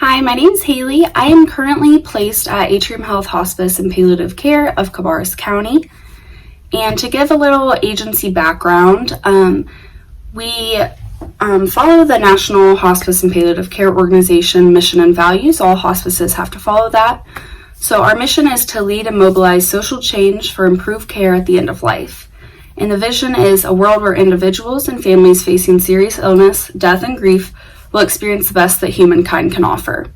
Hi, my name is Haley. I am currently placed at Atrium Health Hospice and Palliative Care of Cabarrus County. And to give a little agency background, we follow the National Hospice and Palliative Care Organization mission and values. All hospices have to follow that. So our mission is to lead and mobilize social change for improved care at the end of life. And the vision is a world where individuals and families facing serious illness, death, and grief will experience the best that humankind can offer.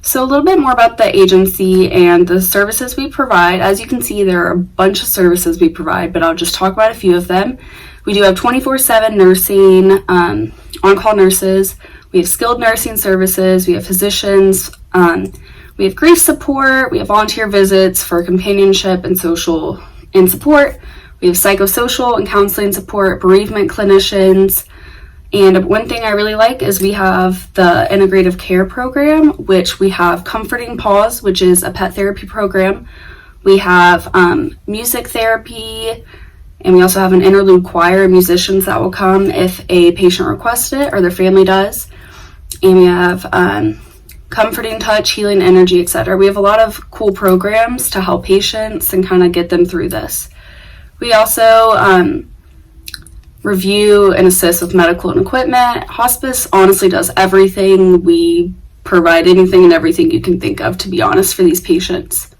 So a little bit more about the agency and the services we provide. As you can see, there are a bunch of services we provide, but I'll just talk about a few of them. We do have 24/7 nursing, on-call nurses. We have skilled nursing services. We have physicians. We have grief support. We have volunteer visits for companionship and social and support. We have psychosocial and counseling support, bereavement clinicians. And one thing I really like is we have the integrative care program, which we have Comforting Paws, which is a pet therapy program. We have music therapy, and we also have an interlude choir of musicians that will come if a patient requests it or their family does. And we have Comforting Touch, Healing Energy, etc. We have a lot of cool programs to help patients and kind of get them through this. We also review and assist with medical and equipment. Hospice honestly does everything. We provide anything and everything you can think of, to be honest, for these patients.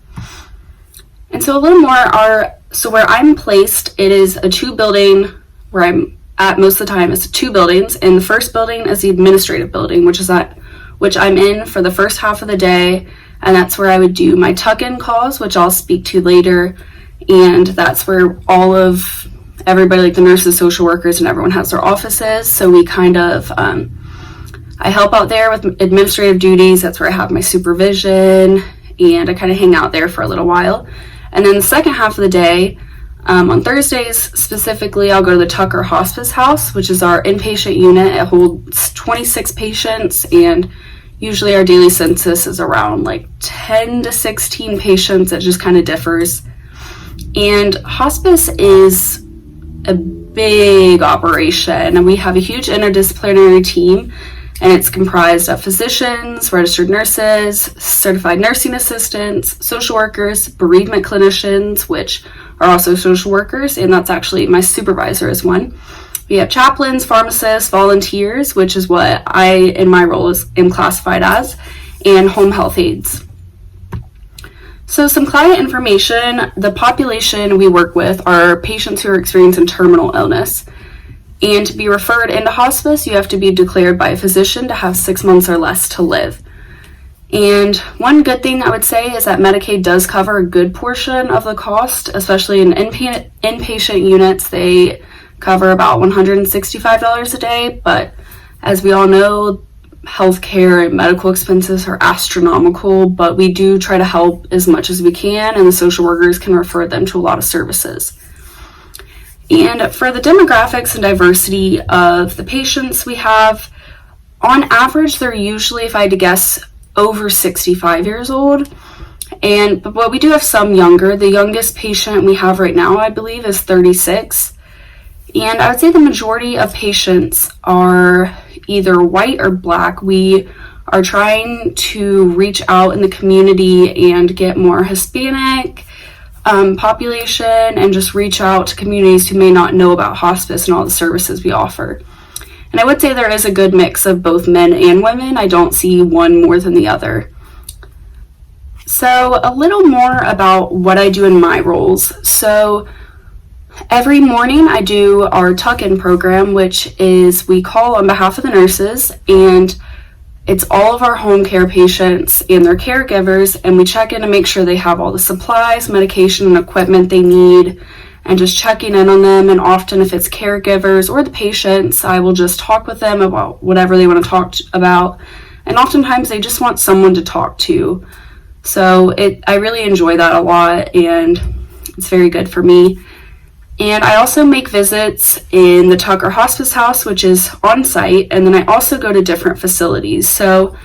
And so a little more where I'm placed, it is a 2-building, where I'm at most of the time, it's 2 buildings, and the first building is the administrative building, which I'm in for the first half of the day, and that's where I would do my tuck-in calls, which I'll speak to later, and that's where all of everybody, like the nurses, social workers, and everyone has their offices. So we kind of, I help out there with administrative duties. That's where I have my supervision, and I kind of hang out there for a little while. And then the second half of the day, on Thursdays specifically, I'll go to the Tucker Hospice House, which is our inpatient unit. It holds 26 patients, and usually our daily census is around like 10 to 16 patients. It just kind of differs. And hospice is a big operation, and we have a huge interdisciplinary team, and it's comprised of physicians, registered nurses, certified nursing assistants, social workers, bereavement clinicians, which are also social workers, and that's actually my supervisor is one. We have chaplains, pharmacists, volunteers, which is what I, in my role, am classified as, and home health aides. So some client information. The population we work with are patients who are experiencing terminal illness. And to be referred into hospice, you have to be declared by a physician to have 6 months or less to live. And one good thing I would say is that Medicaid does cover a good portion of the cost, especially in inpatient units. They cover about $165 a day, but as we all know, healthcare and medical expenses are astronomical, but we do try to help as much as we can, and the social workers can refer them to a lot of services. And for the demographics and diversity of the patients we have, on average, they're usually, if I had to guess, over 65 years old. But we do have some younger. The youngest patient we have right now, I believe, is 36. And I would say the majority of patients are either white or black. We are trying to reach out in the community and get more Hispanic population, and just reach out to communities who may not know about hospice and all the services we offer. And I would say there is a good mix of both men and women. I don't see one more than the other. So a little more about what I do in my roles. So every morning I do our tuck-in program, which is we call on behalf of the nurses, and it's all of our home care patients and their caregivers, and we check in to make sure they have all the supplies, medication, and equipment they need, and just checking in on them. And often if it's caregivers or the patients, I will just talk with them about whatever they want to talk about, and oftentimes they just want someone to talk to. So I really enjoy that a lot, and it's very good for me. And I also make visits in the Tucker Hospice House, which is on site, and then I also go to different facilities. So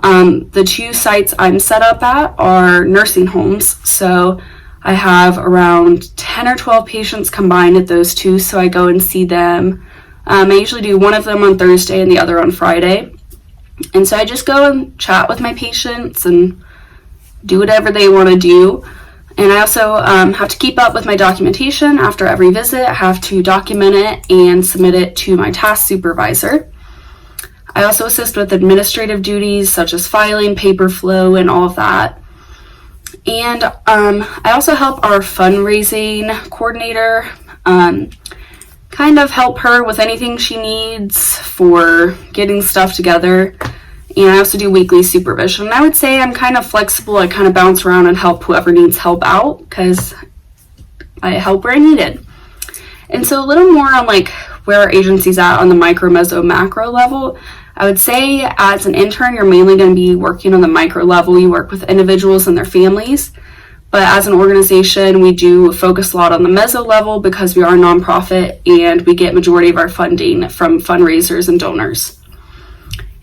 the 2 sites I'm set up at are nursing homes. So I have around 10 or 12 patients combined at those 2, so I go and see them. I usually do one of them on Thursday and the other on Friday. And so I just go and chat with my patients and do whatever they want to do. And I also have to keep up with my documentation after every visit. I have to document it and submit it to my task supervisor. I also assist with administrative duties such as filing, paper flow, and all of that. And I also help our fundraising coordinator, kind of help her with anything she needs for getting stuff together. And I also do weekly supervision. I would say I'm kind of flexible. I kind of bounce around and help whoever needs help out because I help where I need it. And so a little more on like where our agency's at on the micro, meso, macro level. I would say as an intern, you're mainly going to be working on the micro level. You work with individuals and their families. But as an organization, we do focus a lot on the meso level because we are a nonprofit and we get majority of our funding from fundraisers and donors.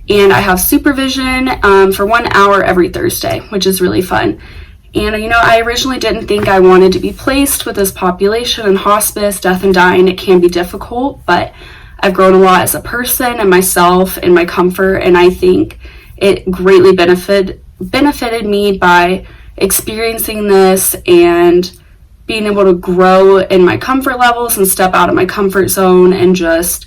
And I have supervision for 1 hour every Thursday, which is really fun. And, I originally didn't think I wanted to be placed with this population in hospice, death and dying. It can be difficult, but I've grown a lot as a person and myself and my comfort. And I think it greatly benefited me by experiencing this and being able to grow in my comfort levels and step out of my comfort zone and just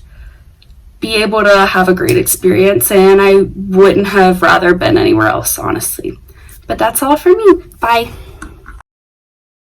be able to have a great experience. And I wouldn't have rather been anywhere else, honestly. But that's all for me. Bye.